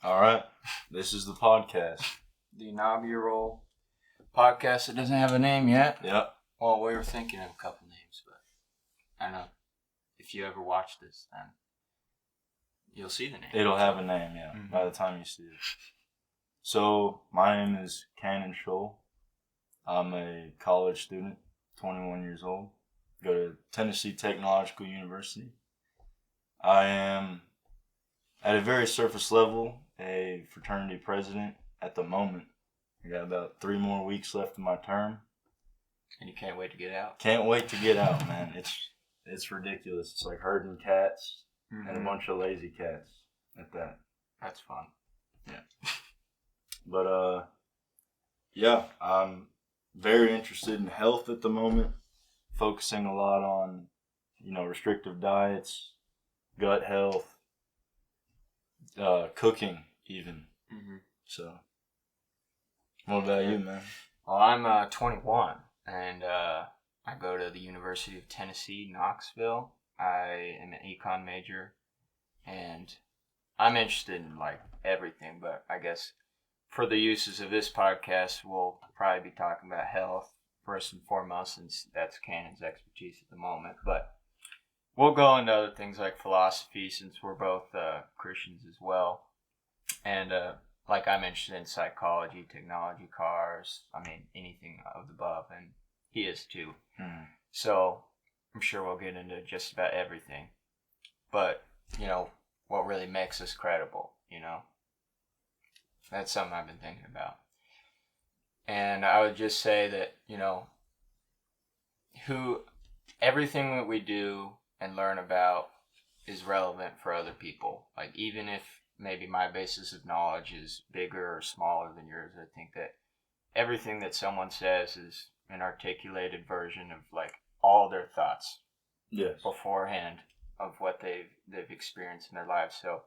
All right. This is the podcast. The inaugural podcast that doesn't have a name yet. Yep. Well, we were thinking of a couple names, but I don't know. If you ever watch this, then you'll see the name. It'll have a name, yeah, by the time you see it. So, my name is Kanin Shull. I'm a college student, 21 years old. Go to Tennessee Technological University. I am, at a very surface level, a fraternity president at the moment. I got about 3 more weeks left of my term. And you can't wait to get out? Can't wait to get out, man. It's ridiculous. It's like herding cats and a bunch of lazy cats at that. That's fun. Yeah. But, yeah, I'm very interested in health at the moment. Focusing a lot on, restrictive diets, gut health, cooking even. Mm-hmm. So, what about you, man? Well, I'm 21, and I go to the University of Tennessee, Knoxville. I am an econ major, and I'm interested in, everything, but I guess for the uses of this podcast, we'll probably be talking about health first and foremost, since that's Kanin's expertise at the moment. But we'll go into other things like philosophy, since we're both Christians as well. And like I'm interested in psychology, technology, cars, anything of the above, and he is too. Mm. So I'm sure we'll get into just about everything. But, what really makes us credible, That's something I've been thinking about. And I would just say that, everything that we do and learn about is relevant for other people. Even if maybe my basis of knowledge is bigger or smaller than yours, I think that everything that someone says is an articulated version of all their thoughts beforehand of what they've experienced in their lives. So,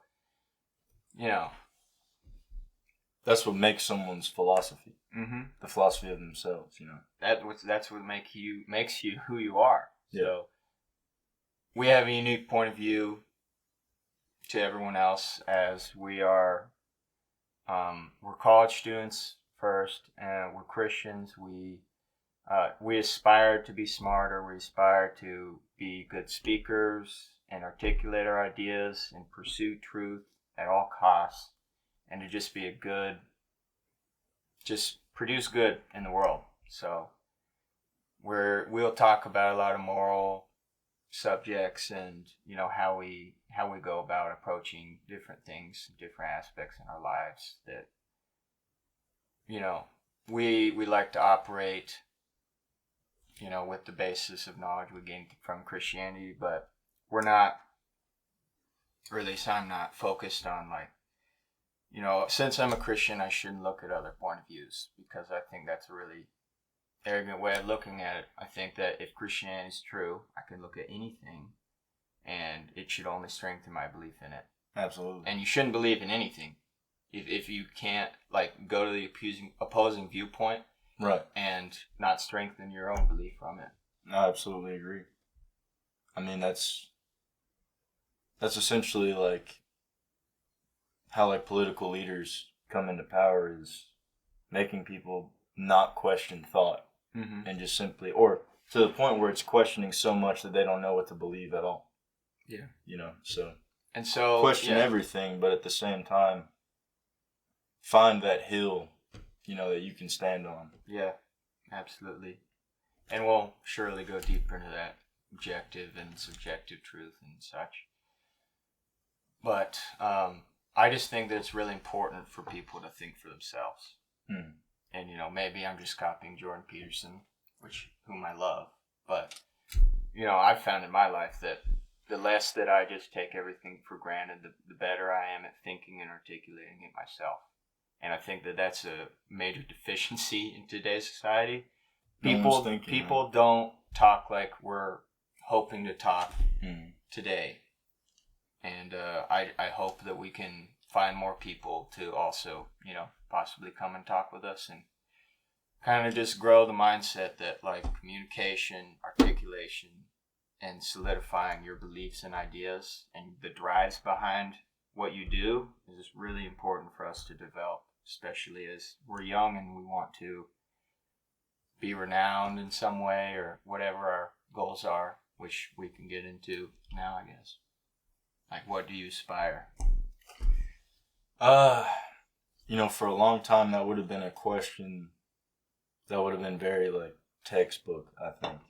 that's what makes someone's philosophy. Mm-hmm. The philosophy of themselves, That's what makes you who you are. Yeah. So we have a unique point of view to everyone else, as we are we're college students first, and we're Christians. We aspire to be smarter. We aspire to be good speakers and articulate our ideas and pursue truth at all costs, and to just be produce good in the world. So we'll talk about a lot of moral subjects, and how we go about approaching different things, different aspects in our lives that we like to operate with the basis of knowledge we gain from Christianity, but we're not, or at least I'm not, focused on since I'm a Christian, I shouldn't look at other point of views, because I think that's a really arrogant way of looking at it. I think that if Christianity is true, I can look at anything, and it should only strengthen my belief in it. Absolutely. And you shouldn't believe in anything if you can't go to the opposing viewpoint, right, and not strengthen your own belief from it. I absolutely agree. That's essentially how political leaders come into power, is making people not question thought, and just simply, or to the point where it's questioning so much that they don't know what to believe at all. Yeah. So question everything, but at the same time, find that hill, that you can stand on. Yeah, absolutely. And we'll surely go deeper into that objective and subjective truth and such. But I just think that it's really important for people to think for themselves. Hmm. And, maybe I'm just copying Jordan Petersen, whom I love. But, I've found in my life that the less that I just take everything for granted, the better I am at thinking and articulating it myself. And I think that that's a major deficiency in today's society. People don't talk like we're hoping to talk today. And I hope that we can find more people to also, possibly come and talk with us, and kind of just grow the mindset that communication, articulation, and solidifying your beliefs and ideas and the drives behind what you do is really important for us to develop, especially as we're young and we want to be renowned in some way or whatever our goals are, which we can get into now, I guess. Like, what do you aspire? For a long time, that would have been a question that would have been very, like, textbook, I think.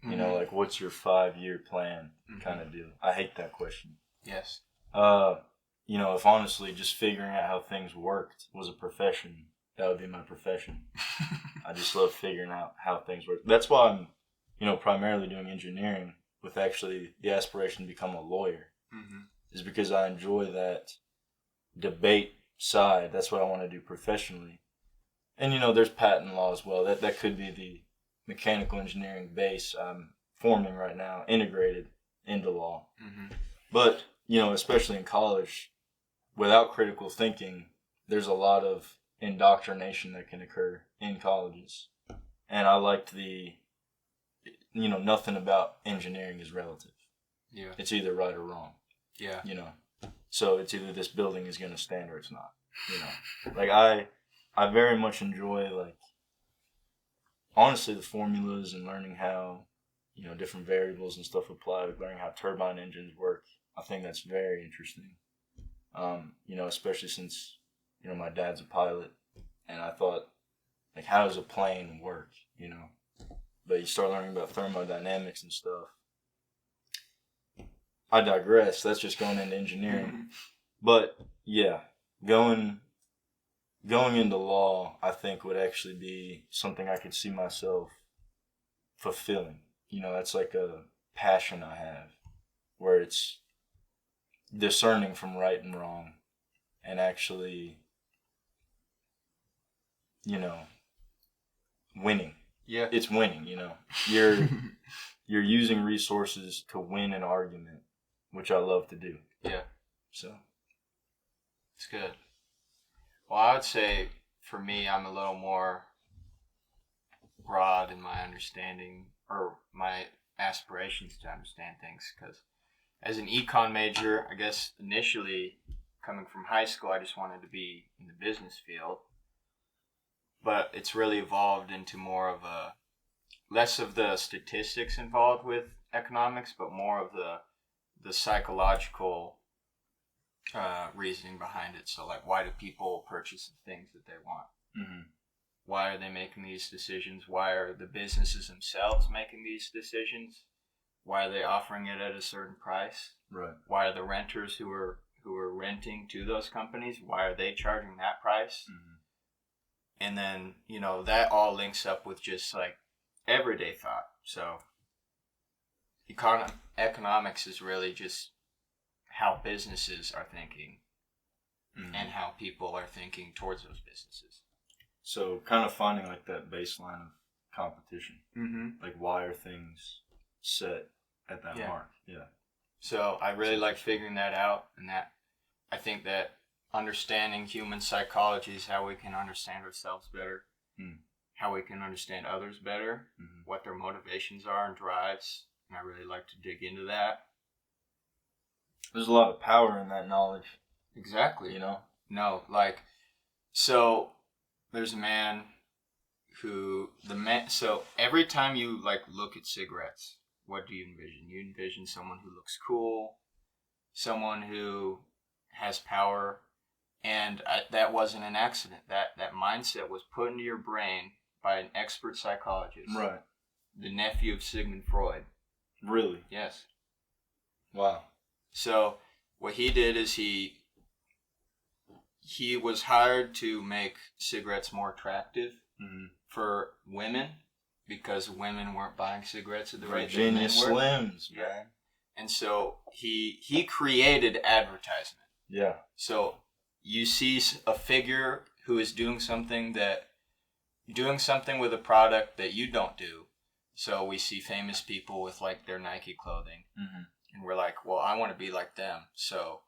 Like, what's your 5-year plan kind of deal? I hate that question. Yes. If honestly just figuring out how things worked was a profession, that would be my profession. I just love figuring out how things work. That's why I'm, primarily doing engineering with actually the aspiration to become a lawyer. Is because I enjoy that debate side. That's what I want to do professionally. And, there's patent law as well. That could be the mechanical engineering base I'm forming right now, integrated into law. But, especially in college, without critical thinking, there's a lot of indoctrination that can occur in colleges. And I liked nothing about engineering is relative. Yeah. It's either right or wrong. Yeah. So it's either this building is going to stand or it's not. Like I very much enjoy, like, honestly, the formulas and learning how, different variables and stuff apply, learning how turbine engines work. I think that's very interesting. Especially since, my dad's a pilot, and I thought, like, how does a plane work, But you start learning about thermodynamics and stuff. I digress. That's just going into engineering. But, yeah, going into law, I think, would actually be something I could see myself fulfilling. That's like a passion I have, where it's discerning from right and wrong, and actually, winning. Yeah. It's winning, You're using resources to win an argument, which I love to do. Yeah. So. It's good. Well, I would say, for me, I'm a little more broad in my understanding, or my aspirations to understand things, because as an econ major, I guess initially, coming from high school, I just wanted to be in the business field. But it's really evolved into more of less of the statistics involved with economics, but more of the psychological reasoning behind it. So, like, why do people purchase the things that they want? Why are they making these decisions? Why are the businesses themselves making these decisions? Why are they offering it at a certain price? Right. Why are the renters who are renting to those companies, why are they charging that price? And then, that all links up with just, like, everyday thought. So economics is really just how businesses are thinking and how people are thinking towards those businesses. So kind of finding, like, that baseline of competition. Like, why are things set at that mark? Yeah. So I really like figuring that out, and that I think that understanding human psychology is how we can understand ourselves better, how we can understand others better, what their motivations are and drives, and I really like to dig into that. There's a lot of power in that knowledge. Exactly. No, like, so there's a man so every time you, like, look at cigarettes, what do you envision? You envision someone who looks cool, someone who has power, and that wasn't an accident. That mindset was put into your brain by an expert psychologist. Right. The nephew of Sigmund Freud. Really? Yes. Wow. So what he did is he was hired to make cigarettes more attractive for women, because women weren't buying cigarettes at the rate that men were. Virginia Slims, man. And so he created advertisement. Yeah. So you see a figure who is doing something with a product that you don't do. So we see famous people with, like, their Nike clothing, and we're like, well, I want to be like them, so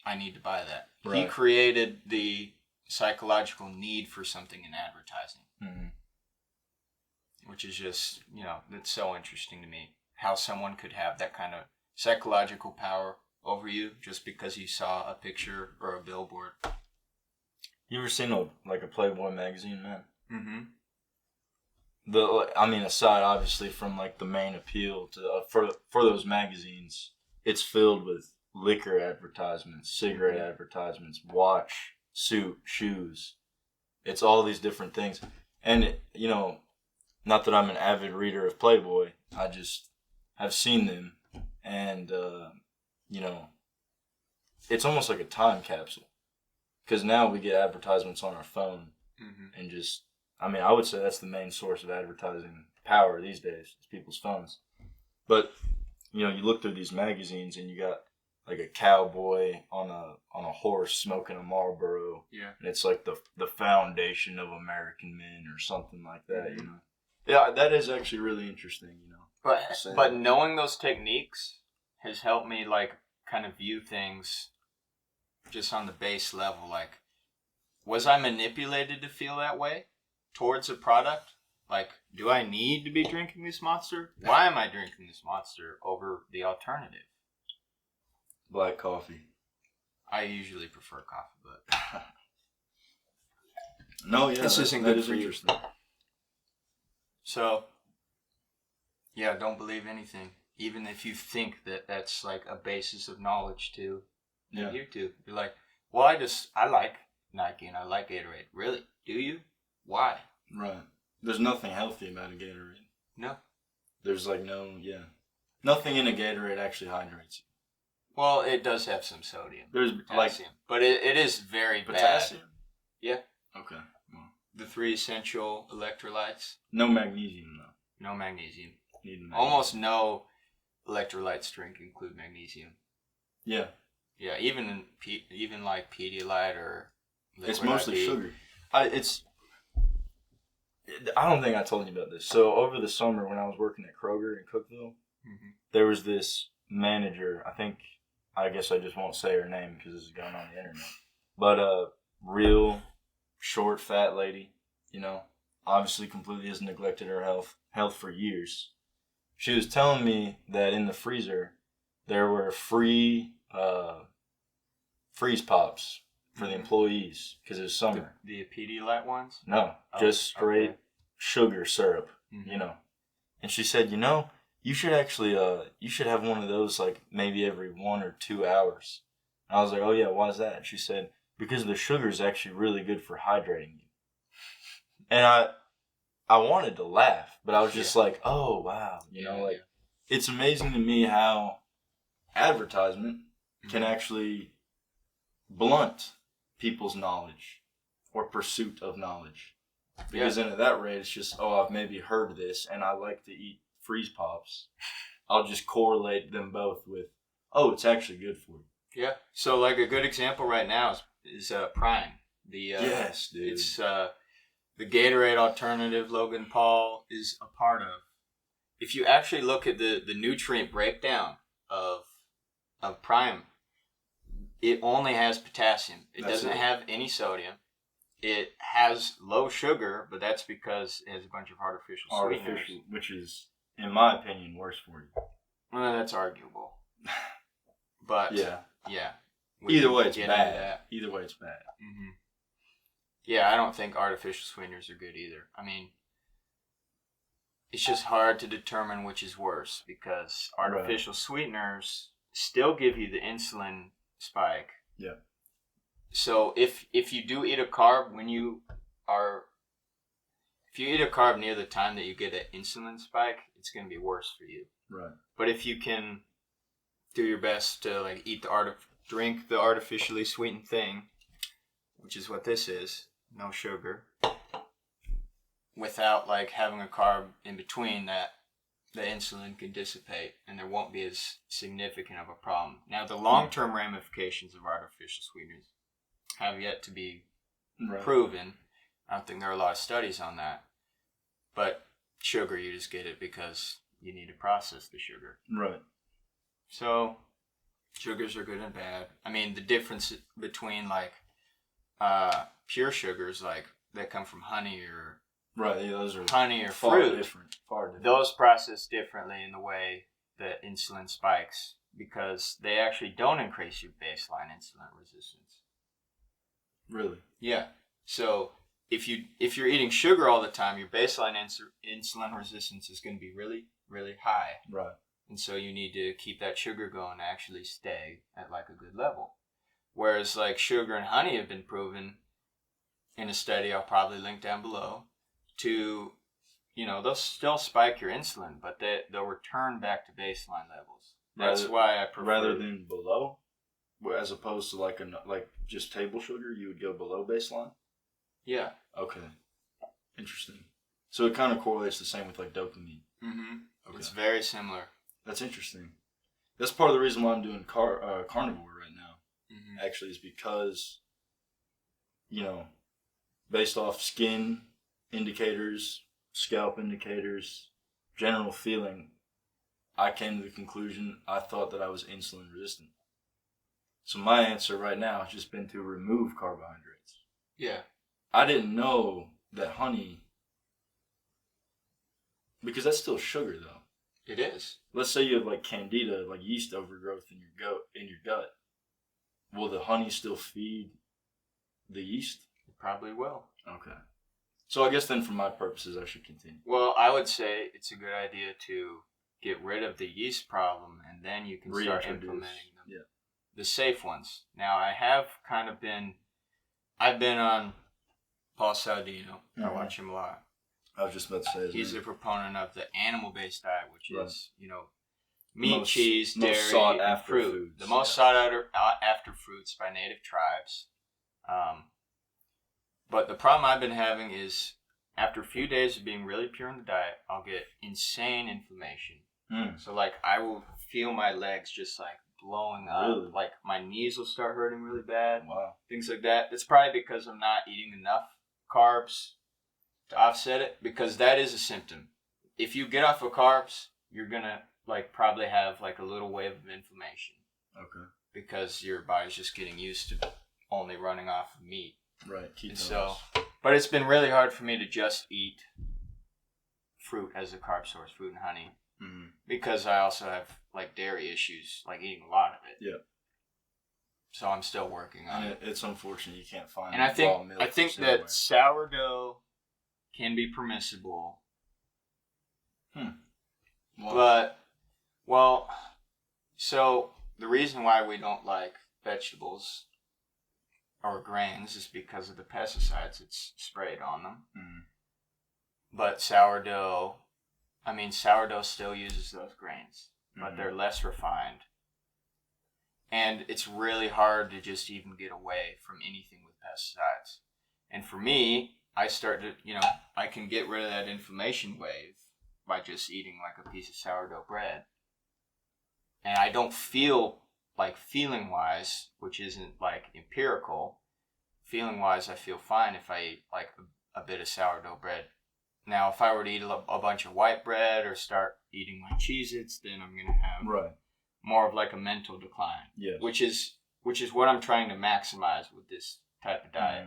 I need to buy that. Right. He created the psychological need for something in advertising, which is just, it's so interesting to me how someone could have that kind of psychological power over you just because you saw a picture or a billboard. You ever seen a Playboy magazine, man? Mm-hmm. Aside obviously from like the main appeal to for those magazines, it's filled with liquor advertisements, cigarette advertisements, watch, suit, shoes. It's all these different things, and not that I'm an avid reader of Playboy, I just have seen them, and it's almost like a time capsule, because now we get advertisements on our phone, and just. I would say that's the main source of advertising power these days, is people's phones. But, you look through these magazines and you got like a cowboy on a horse smoking a Marlboro. Yeah. And it's like the foundation of American men or something like that, Yeah, that is actually really interesting, But knowing those techniques has helped me like kind of view things just on the base level. Like, was I manipulated to feel that way towards a product? Like, do I need to be drinking this Monster? Why am I drinking this Monster over the alternative? Black coffee. I usually prefer coffee, but no, yeah, this isn't good for you. Interesting. So, yeah, don't believe anything, even if you think that that's like a basis of knowledge to adhere to. You're like, well, I like Nike and I like Gatorade. Really? Do you? Why? Right. There's nothing healthy about a Gatorade. No. There's nothing in a Gatorade actually hydrates you. Well, it does have some sodium. There's potassium, but it is very potassium? Bad. Yeah. Okay. Well, the 3 essential electrolytes. No magnesium though. No magnesium. Need magnesium. Almost no electrolytes drink include magnesium. Yeah. Yeah, even like Pedialyte or it's mostly sugar. I don't think I told you about this. So over the summer when I was working at Kroger in Cookeville, there was this manager. I guess I just won't say her name because this is going on the internet. But a real short, fat lady, obviously completely has neglected her health for years. She was telling me that in the freezer there were free freeze pops for the employees because it was summer. The Pedialyte ones? No, just straight sugar syrup, And she said, you should actually, you should have one of those like maybe every 1 or 2 hours. And I was like, oh yeah, why is that? She said, because the sugar is actually really good for hydrating you. And I wanted to laugh, but I was just like, oh wow, it's amazing to me how advertisement can actually blunt people's knowledge or pursuit of knowledge. Because then at that rate, it's just, I've maybe heard this and I like to eat freeze pops. I'll just correlate them both with, it's actually good for you. Yeah. So like a good example right now is Prime. Yes, dude. It's the Gatorade alternative Logan Paul is a part of. If you actually look at the nutrient breakdown of Prime, it only has potassium. It doesn't have any sodium. It has low sugar, but that's because it has a bunch of artificial sweeteners. Which is, in my opinion, worse for you. Well, that's arguable. But, yeah. Either way, it's bad. Mm-hmm. Yeah, I don't think artificial sweeteners are good either. It's just hard to determine which is worse because artificial sweeteners still give you the insulin spike. Yeah. So if you do eat a carb if you eat a carb near the time that you get an insulin spike, it's going to be worse for you. Right. But if you can do your best to like drink the artificially sweetened thing, which is what this is, no sugar, without like having a carb in between, that the insulin can dissipate and there won't be as significant of a problem. Now, the long-term ramifications of artificial sweeteners have yet to be proven. I don't think there are a lot of studies on that. But sugar, you just get it because you need to process the sugar. Right. So, sugars are good and bad. The difference between like pure sugars, like that come from honey or those are honey or far fruit, different. Those process differently in the way that insulin spikes because they actually don't increase your baseline insulin resistance. Really? Yeah. So if you're eating sugar all the time, your baseline insulin resistance is going to be really, really high. Right. And so you need to keep that sugar going to actually stay at like a good level. Whereas like sugar and honey have been proven in a study I'll probably link down below to, they'll still spike your insulin, but they'll return back to baseline levels. That's why I prefer... Rather than below? As opposed to like just table sugar, you would go below baseline? Yeah. Okay. Interesting. So it kind of correlates the same with like dopamine. Mm-hmm. Okay. It's very similar. That's interesting. That's part of the reason why I'm doing carnivore right now. Mm-hmm. Actually, is because, based off skin indicators, scalp indicators, general feeling, I came to the conclusion I thought that I was insulin resistant. So my answer right now has just been to remove carbohydrates. Yeah. I didn't know that honey, because that's still sugar though. It is. Let's say you have like candida, like yeast overgrowth in your gut. Will the honey still feed the yeast? It probably will. Okay. So I guess then for my purposes I should continue. Well, I would say it's a good idea to get rid of the yeast problem and then you can start implementing them. Yeah. The safe ones. Now I have I've been on Paul Saladino. Mm-hmm. I watch him a lot. I was just about to say he's a proponent of the animal-based diet, which is, meat, cheese, dairy, and fruit. Foods. The most sought after fruits by native tribes. But the problem I've been having is after a few days of being really pure in the diet, I'll get insane inflammation. So like I will feel my legs just like blowing up. Really? Like my knees will start hurting really bad. Wow. Things like that. It's probably because I'm not eating enough carbs to offset it, because that is a symptom. If you get off of carbs, you're gonna like probably have like a little wave of inflammation. Okay. Because your body's just getting used to only running off of meat. Right. And so, but it's been really hard for me to just eat fruit as a carb source, fruit and honey, because I also have like dairy issues, like eating a lot of it. Yeah. So I'm still working on it. It's unfortunate you can't find. And I think that sourdough can be permissible. So the reason why we don't like vegetables or grains is because of the pesticides it's sprayed on them. But sourdough still uses those grains, but they're less refined. And it's really hard to just even get away from anything with pesticides. And for me, I can get rid of that inflammation wave by just eating like a piece of sourdough bread. And I don't feel like, feeling wise, which isn't like empirical, feeling wise I feel fine if I eat like a bit of sourdough bread. Now if I were to eat a bunch of white bread or start eating like Cheez-Its, then I'm going to have more of like a mental decline. Yes. Which is what I'm trying to maximize with this type of diet.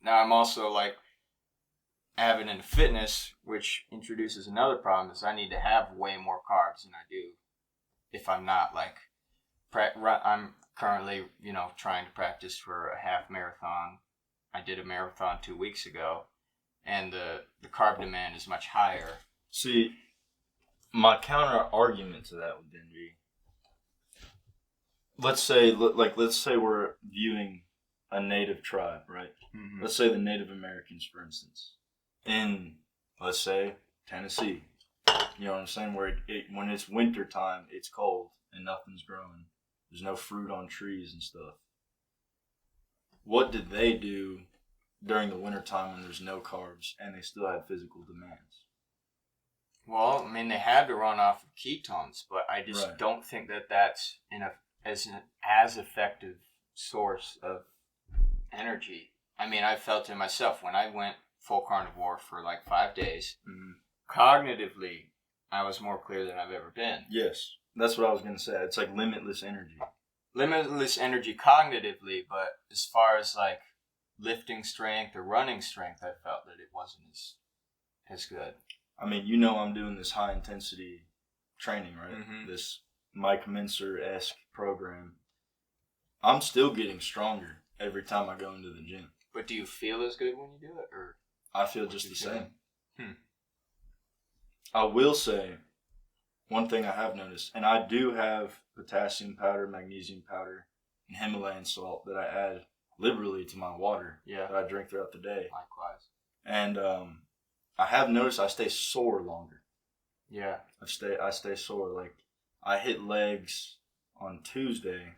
Now I'm also like avid into fitness, which introduces another problem, is I need to have way more carbs than I do if I'm not like, I'm currently, trying to practice for a half marathon. I did a marathon 2 weeks ago, and the carb demand is much higher. See, my counter argument to that would then be, let's say we're viewing a native tribe, right? Let's say the Native Americans, for instance, in, let's say, Tennessee. You know what I'm saying? Where when it's winter time, it's cold and nothing's growing. There's no fruit on trees and stuff. What did they do during the winter time when there's no carbs and they still had physical demands? Well, I mean, they had to run off of ketones, but I just don't think that that's as effective source of energy. I mean, I felt it myself when I went full carnivore for like 5 days. Cognitively, I was more clear than I've ever been. Yes, that's what I was going to say. It's like limitless energy. Limitless energy cognitively, but as far as like lifting strength or running strength, I felt that it wasn't as good. I mean, I'm doing this high intensity training, right? This Mike Mincer-esque program, I'm still getting stronger every time I go into the gym. But do you feel as good when you do it, or I feel just the same. Hmm. I will say one thing I have noticed, and I do have potassium powder, magnesium powder, and Himalayan salt that I add liberally to my water that I drink throughout the day. Likewise. And I have noticed I stay sore longer. Yeah. I stay sore. Like, I hit legs on Tuesday,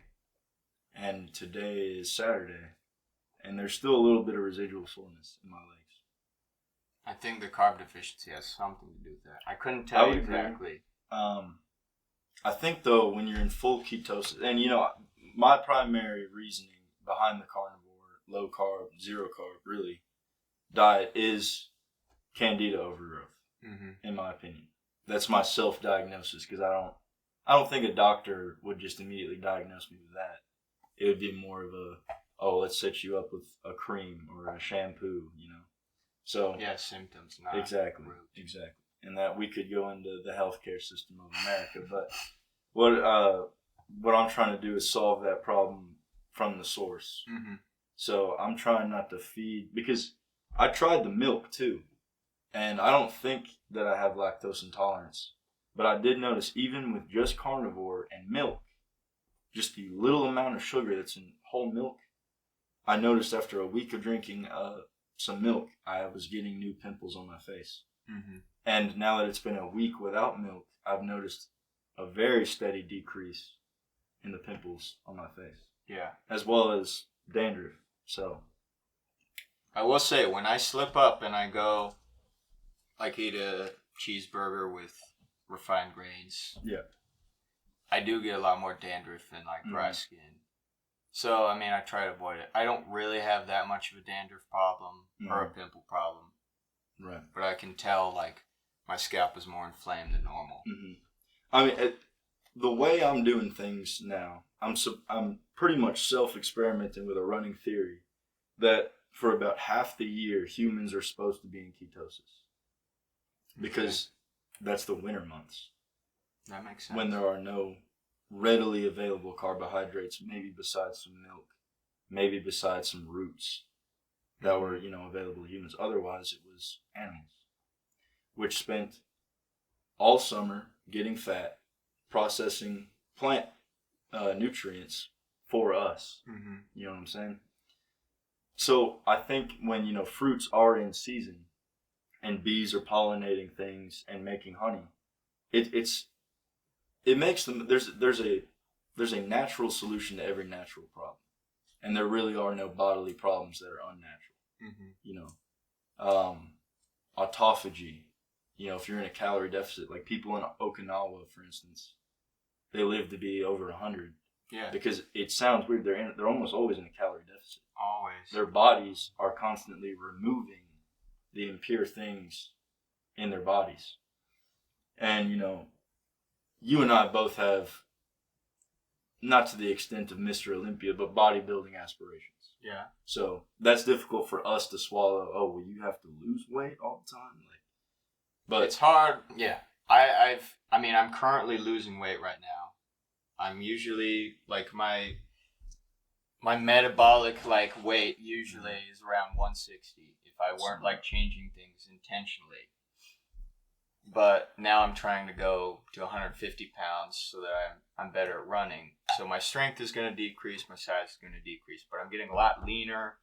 and today is Saturday, and there's still a little bit of residual soreness in my legs. I think the carb deficiency has something to do with that. I couldn't tell you exactly. I think, though, when you're in full ketosis, and, my primary reasoning behind the carnivore, low carb, zero carb, really, diet is candida overgrowth, in my opinion. That's my self-diagnosis, because I don't think a doctor would just immediately diagnose me with that. It would be more of let's set you up with a cream or a shampoo, So yeah, symptoms, not exactly, root. exactly, and that we could go into the healthcare system of America. But what I'm trying to do is solve that problem from the source. So I'm trying not to feed, because I tried the milk too, and I don't think that I have lactose intolerance. But I did notice, even with just carnivore and milk, just the little amount of sugar that's in whole milk, I noticed after a week of drinking some milk, I was getting new pimples on my face. And now that it's been a week without milk, I've noticed a very steady decrease in the pimples on my face. Yeah. As well as dandruff. So I will say, when I slip up and I go, like, eat a cheeseburger with refined grains, I do get a lot more dandruff and, like, dry skin. So, I mean, I try to avoid it. I don't really have that much of a dandruff problem or a pimple problem. Right. But I can tell, like, my scalp is more inflamed than normal. I mean, the way I'm doing things now, I'm pretty much self-experimenting with a running theory that for about half the year, humans are supposed to be in ketosis. Because that's the winter months. That makes sense. When there are no readily available carbohydrates, maybe besides some milk, maybe besides some roots that were, available to humans. Otherwise, it was animals, which spent all summer getting fat, processing plant nutrients for us. You know what I'm saying? So I think when, fruits are in season and bees are pollinating things and making honey, it makes them, there's a natural solution to every natural problem. And there really are no bodily problems that are unnatural. Autophagy, if you're in a calorie deficit, like people in Okinawa, for instance, they live to be over 100. Yeah. Because it sounds weird, they're almost always in a calorie deficit. Always. Their bodies are constantly removing the impure things in their bodies. And, you and I both have, not to the extent of Mr. Olympia, but bodybuilding aspirations. Yeah. So that's difficult for us to swallow. Oh, well, you have to lose weight all the time. But it's hard. Yeah. I'm currently losing weight right now. I'm usually, like, my metabolic, like, weight usually is around 160 if I weren't, like, changing things intentionally. But now I'm trying to go to 150 pounds so that I'm better at running. So my strength is going to decrease, my size is going to decrease, but I'm getting a lot leaner.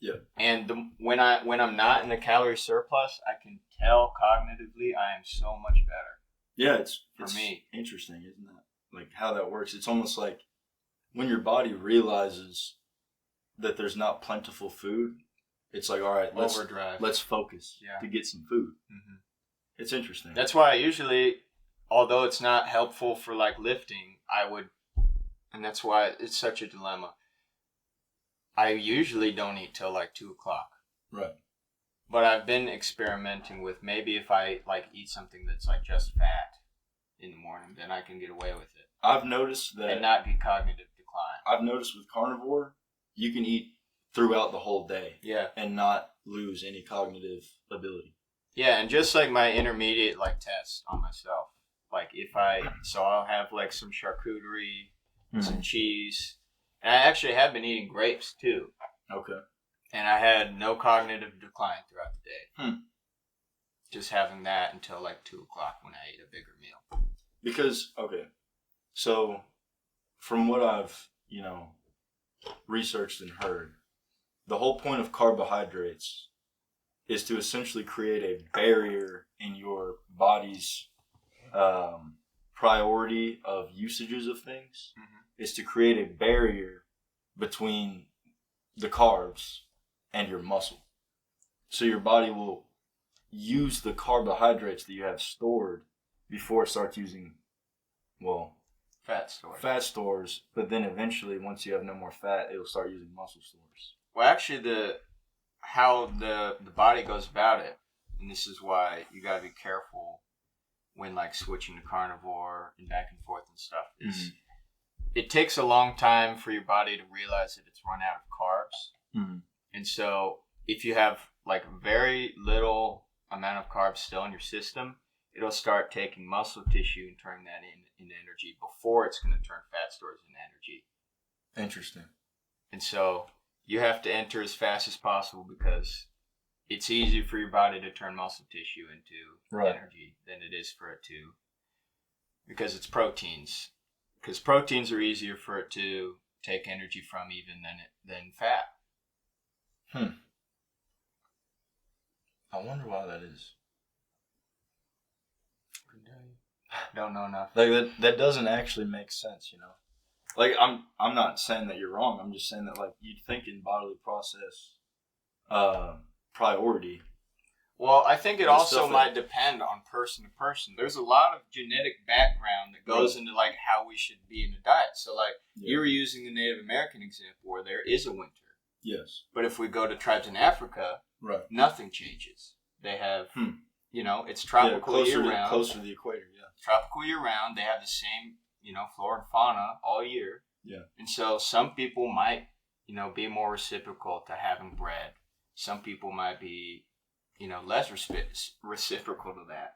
Yeah. And when I'm not in a calorie surplus, I can tell cognitively I am so much better. Yeah, it's me interesting, isn't it? Like how that works. It's almost like when your body realizes that there's not plentiful food, it's like, all right, let's focus to get some food. It's interesting. That's why I usually, although it's not helpful for, like, lifting, and that's why it's such a dilemma. I usually don't eat till like 2 o'clock. Right. But I've been experimenting with maybe if I, like, eat something that's, like, just fat in the morning, then I can get away with it. I've noticed that. And not get cognitive decline. I've noticed with carnivore, you can eat throughout the whole day. Yeah. And not lose any cognitive ability. Yeah, and just like my intermediate, like, test on myself, Like I'll have like some charcuterie, some cheese. And I actually have been eating grapes too. Okay. And I had no cognitive decline throughout the day. Just having that until like 2 o'clock when I ate a bigger meal. Because, okay, so from what I've, researched and heard, the whole point of carbohydrates is to essentially create a barrier in your body's priority of usages of things, is to create a barrier between the carbs and your muscle. So your body will use the carbohydrates that you have stored before it starts using, fat stores, but then eventually, once you have no more fat, it'll start using muscle stores. Well, actually, how the body goes about it, and this is why you gotta be careful when like switching to carnivore and back and forth and stuff, is it takes a long time for your body to realize that it's run out of carbs. And so if you have like very little amount of carbs still in your system, it'll start taking muscle tissue and turning that into energy before it's going to turn fat stores into energy. Interesting. And so you have to enter as fast as possible because it's easier for your body to turn muscle tissue into energy than it is for it to, because it's proteins. Because proteins are easier for it to take energy from even than fat. I wonder why that is. Don't know enough. Like that doesn't actually make sense, Like I'm not saying that you're wrong. I'm just saying that like you'd think in bodily process priority. Well, I think it also might depend on person to person. There's a lot of genetic background that goes into like how we should be in a diet. So like you were using the Native American example where there is a winter. Yes. But if we go to tribes in Africa, nothing changes. They have, it's tropical year-round. Closer to the equator, Tropical year-round. They have the same, flora and fauna all year. Yeah. And so some people might, be more reciprocal to having bread. Some people might be, less reciprocal to that.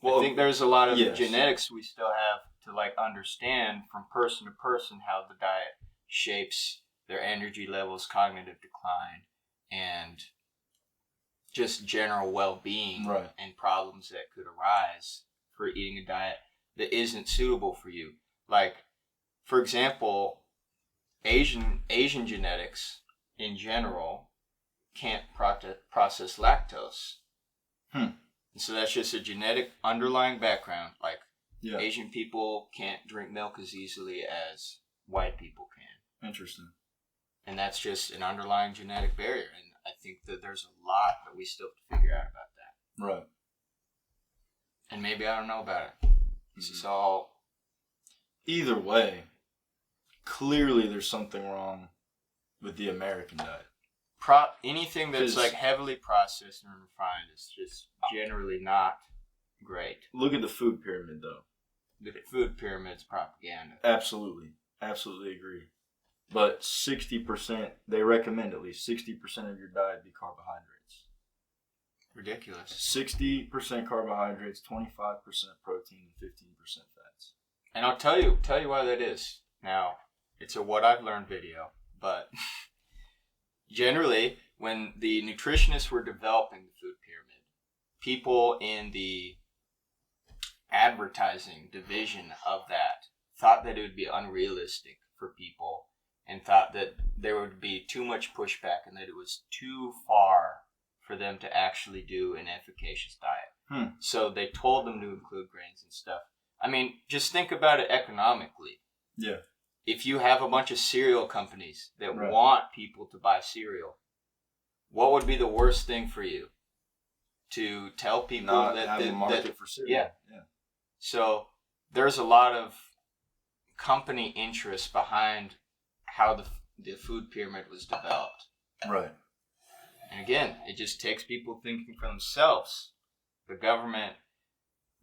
Well, I think there's a lot of genetics we still have to like understand from person to person how the diet shapes their energy levels, cognitive decline, and just general well-being and problems that could arise for eating a diet that isn't suitable for you. Like, for example, Asian genetics in general can't process lactose. And so that's just a genetic underlying background. Like, Asian people can't drink milk as easily as white people can. Interesting. And that's just an underlying genetic barrier. And I think that there's a lot that we still have to figure out about that. Right. And maybe I don't know about it. This is all... Either way, clearly there's something wrong with the American diet. Anything that's like heavily processed and refined is just generally not great. Look at the food pyramid, though. The food pyramid's propaganda. Absolutely. Absolutely agree. But 60%, they recommend at least 60% of your diet be carbohydrates. Ridiculous. 60% carbohydrates, 25% protein, and 15% fats. And I'll tell you why that is. Now, it's a what I've learned video, but generally, when the nutritionists were developing the food pyramid, people in the advertising division of that thought that it would be unrealistic for people and thought that there would be too much pushback and that it was too far for them to actually do an efficacious diet. So they told them to include grains and stuff. I mean, just think about it economically. Yeah. If you have a bunch of cereal companies that want people to buy cereal, what would be the worst thing for you? To tell people not have a market for cereal. Yeah. So there's a lot of company interest behind how the food pyramid was developed. Right. And again, it just takes people thinking for themselves. The government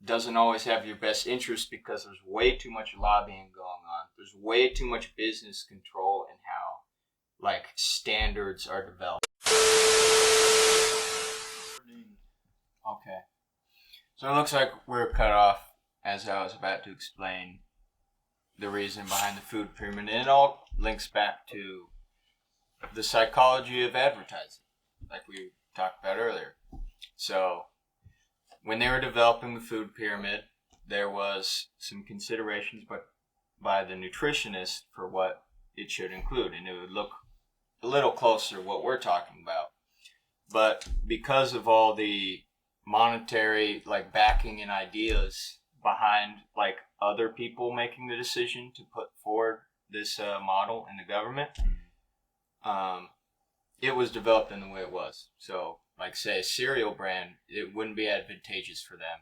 doesn't always have your best interest because there's way too much lobbying going on. There's way too much business control in how, like, standards are developed. Okay. So it looks like we're cut off. as I was about to explain the reason behind the food pyramid, and it all links back to the psychology of advertising, like we talked about earlier. So, when they were developing the food pyramid, there was some considerations by the nutritionist for what it should include, and it would look a little closer to what we're talking about. But because of all the monetary backing and ideas behind other people making the decision to put forward this model in the government, it was developed in the way it was. So, say a cereal brand, it wouldn't be advantageous for them,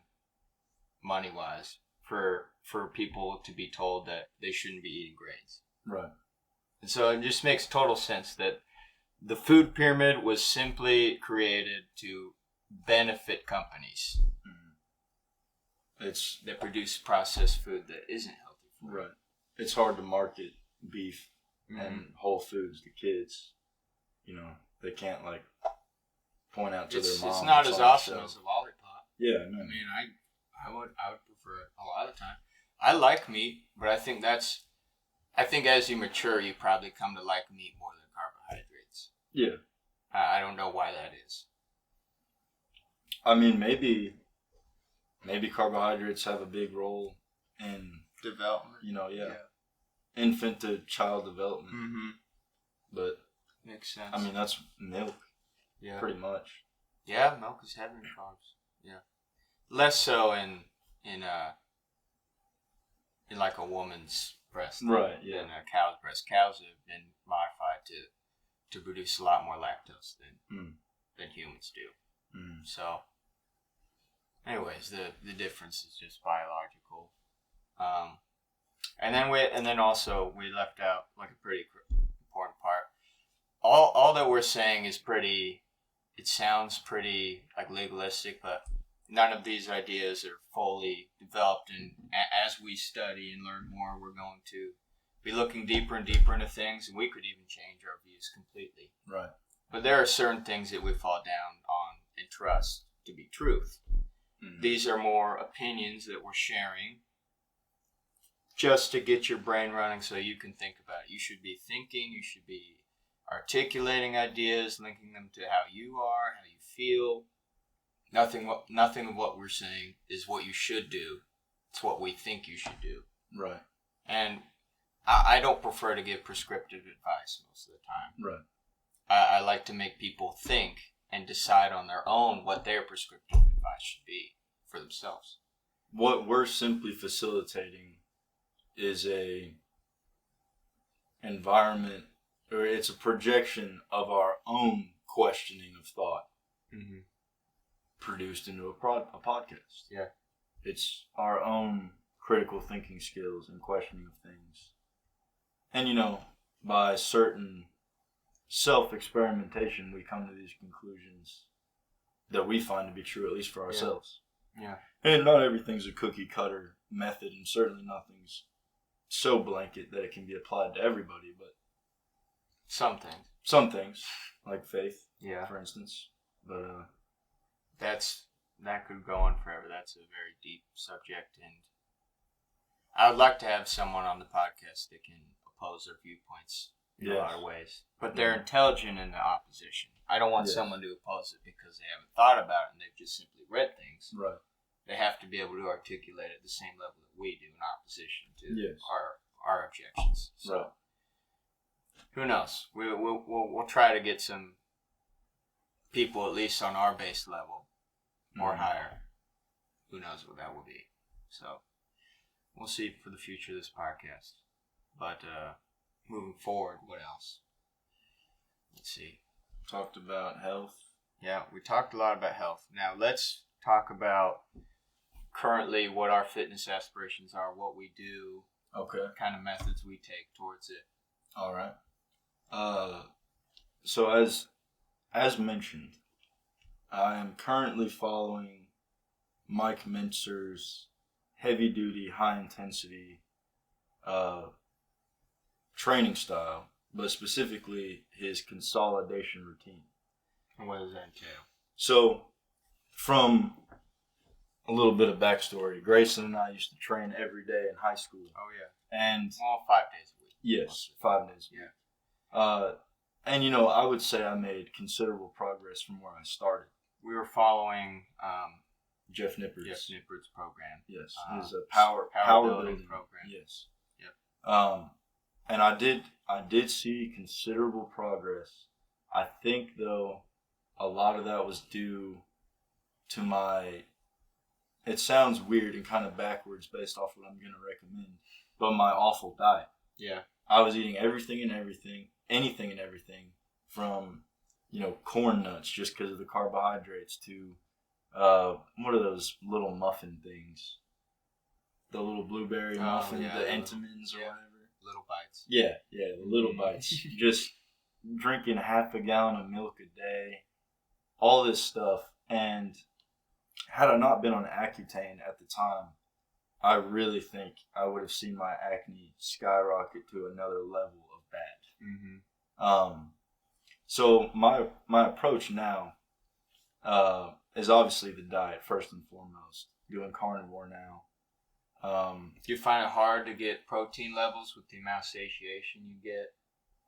money-wise, for people to be told that they shouldn't be eating grains. Right. And so it just makes total sense that the food pyramid was simply created to benefit companies that produce processed food that isn't healthy for them. Right. It's hard to market beef and whole foods to kids. They can't point out to their mom. It's not as awesome as a lollipop. Yeah, no. I mean, I would prefer it a lot of the time. I like meat, but I think as you mature, you probably come to like meat more than carbohydrates. Yeah. I don't know why that is. I mean, maybe carbohydrates have a big role in development. Infant to child development. Mm-hmm. But makes sense. I mean, that's milk. Yeah. Pretty much. Yeah, milk is heavy in carbs. Yeah. Less so in a woman's breast. Right. Yeah. Than a cow's breast. Cows have been modified to produce a lot more lactose than humans do. Mm. So, anyways, the difference is just biological. And then also we left out a pretty important part. All that we're saying is pretty. It sounds pretty legalistic, but none of these ideas are fully developed. And as we study and learn more, we're going to be looking deeper and deeper into things, and we could even change our views completely. Right. But there are certain things that we fall down on and trust to be truth. Mm-hmm. These are more opinions that we're sharing just to get your brain running so you can think about it. You should be thinking, you should be articulating ideas, linking them to how you are, how you feel. Nothing of what we're saying is what you should do. It's what we think you should do. Right. And I don't prefer to give prescriptive advice most of the time. Right. I like to make people think and decide on their own what their prescriptive advice should be for themselves. What we're simply facilitating is a environment, or it's a projection of our own questioning of thought, produced into a podcast. Yeah, it's our own critical thinking skills and questioning of things, and by certain self-experimentation, we come to these conclusions that we find to be true, at least for ourselves. Yeah. And not everything's a cookie cutter method, and certainly nothing's so blanket that it can be applied to everybody, but some things, like faith, for instance. But that could go on forever. That's a very deep subject, and I would like to have someone on the podcast that can oppose their viewpoints in a lot of ways. But they're intelligent in the opposition. I don't want someone to oppose it because they haven't thought about it and they've just simply read things. Right. They have to be able to articulate at the same level that we do in opposition to our objections. So, right. Who knows? We'll try to get some people at least on our base level or higher. Who knows what that will be? So we'll see for the future of this podcast. But moving forward, what else? Let's see. Talked about health. Yeah, we talked a lot about health. Now let's talk about currently what our fitness aspirations are, what we do, kind of methods we take towards it. All right. So as mentioned, I am currently following Mike Mintzer's heavy duty, high intensity training style, but specifically his consolidation routine. And what does that entail? So from a little bit of backstory. Grayson and I used to train every day in high school. Oh, yeah. And well, 5 days a week. Yes, 5 days a week. Yeah. And I would say I made considerable progress from where I started. We were following Jeff Nippert's program. Yes, his power building program. Yes. Yep. And I did see considerable progress. I think though a lot of that was due to my. It sounds weird and kind of backwards based off what I'm going to recommend, but my awful diet. Yeah. I was eating anything and everything from, corn nuts just because of the carbohydrates to, what are those little muffin things? The little blueberry muffin, the Entenmann's or whatever. Little bites. Yeah, the little bites. Just drinking half a gallon of milk a day, all this stuff. And had I not been on Accutane at the time, I really think I would have seen my acne skyrocket to another level of bad. Mm-hmm. So my approach now is obviously the diet first and foremost. Doing carnivore now. Do you find it hard to get protein levels with the amount of satiation you get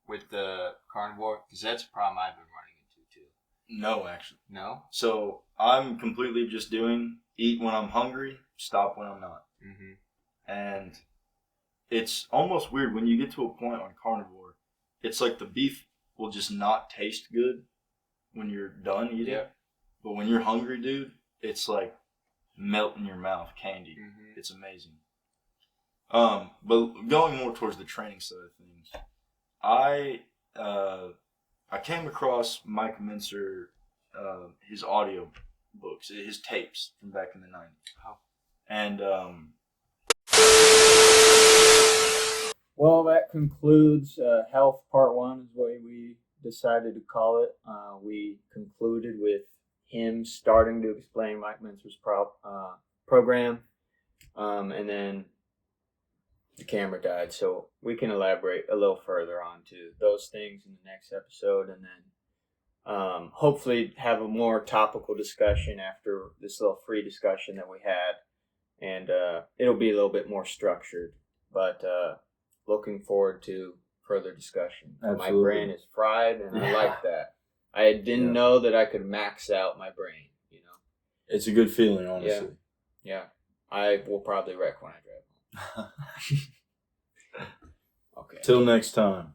with the carnivore? Because that's a problem I've been running into too. No, actually. No? So I'm completely just doing eat when I'm hungry, stop when I'm not. Mm-hmm. And it's almost weird when you get to a point on carnivore. It's like the beef will just not taste good when you're done eating. Yeah. But when you're hungry, dude, it's like melt in your mouth candy. Mm-hmm. It's amazing. But going more towards the training side of things, I came across Mike Mincer, his audio books, his tapes from back in the 90s. Oh. And well, that concludes health part 1 is what we decided to call it. We concluded with him starting to explain Mike Mincer's program, and then the camera died, so we can elaborate a little further on to those things in the next episode, and then hopefully have a more topical discussion after this little free discussion that we had, and it'll be a little bit more structured, but looking forward to further discussion. Absolutely. My brain is fried, and I like that. I didn't know that I could max out my brain, It's a good feeling, honestly. Yeah. I will probably wreck when I drive home. Okay. Till next time.